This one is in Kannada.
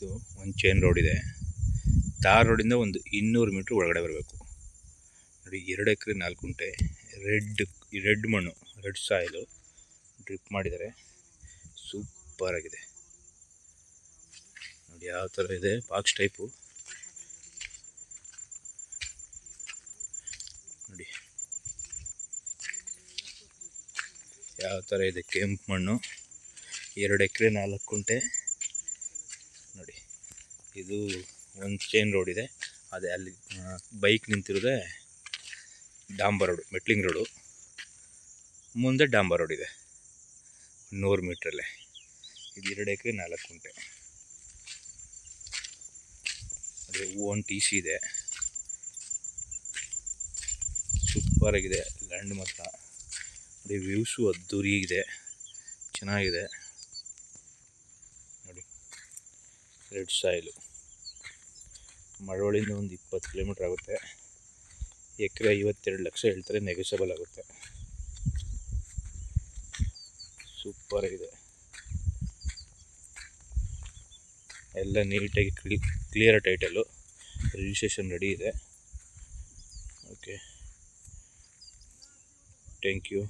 ಇದು ಒಂದು ಚೈನ್ ರೋಡ್ ಇದೆ. ತಾರ್ ರೋಡಿಂದ ಒಂದು 200 ಮೀಟ್ರ್ ಒಳಗಡೆ ಬರಬೇಕು ನೋಡಿ. 2 ಎಕರೆ 4 ಗುಂಟೆ ರೆಡ್ ಮಣ್ಣು, ರೆಡ್ ಸಾಯಿಲು ಡ್ರಿಪ್ ಮಾಡಿದ್ದಾರೆ. ಸೂಪರ್ ಆಗಿದೆ ನೋಡಿ. ಯಾವ ಥರ ಇದೆ ಬಾಕ್ಸ್ ಟೈಪು ನೋಡಿ. ಯಾವ ಥರ ಇದೆ ಕೆಂಪು ಮಣ್ಣು, 2 ಎಕರೆ 4 ಗುಂಟೆ ನೋಡಿ. ಇದು ಒಂದು ಚೈನ್ ರೋಡ್ ಇದೆ. ಅದೇ ಅಲ್ಲಿ ಬೈಕ್ ನಿಂತಿರೋದೆ ಡಾಂಬರ್ ರೋಡು, ಮೆಟ್ಲಿಂಗ್ ರೋಡು. ಮುಂದೆ ಡಾಂಬರ್ ರೋಡ್ ಇದೆ 100 ಮೀಟ್ರಲ್ಲೇ. ಇದು 2 ಎಕರೆ 4 ಗುಂಟೆ. ಅದೇ ಓನ್ ಟಿ ಸಿ ಇದೆ. ಸೂಪರ್ ಆಗಿದೆ ಲ್ಯಾಂಡ್ ಮಾತ್ರ ನೋಡಿ. ವ್ಯೂಸು ಅದ್ದೂರಿ ಇದೆ, ಚೆನ್ನಾಗಿದೆ ನೋಡಿ. ರೆಡ್ ಸಾಯಿಲು ಮಳವಳ್ಳಿಯಿಂದ ಒಂದು 20 ಕಿಲೋಮೀಟ್ರ್ ಆಗುತ್ತೆ. ಎಕರೆ 52 ಲಕ್ಷ ಹೇಳ್ತಾರೆ, ನೆಗೋಷಿಯಬಲ್ ಆಗುತ್ತೆ. ಸೂಪರ್ ಆಗಿದೆ, ಎಲ್ಲ ನೀಟಾಗಿ ಕ್ಲಿಯರ್ ಟೈಟಲು, ರಿಜಿಸ್ಟ್ರೇಷನ್ ರೆಡಿ ಇದೆ. Okay, thank you.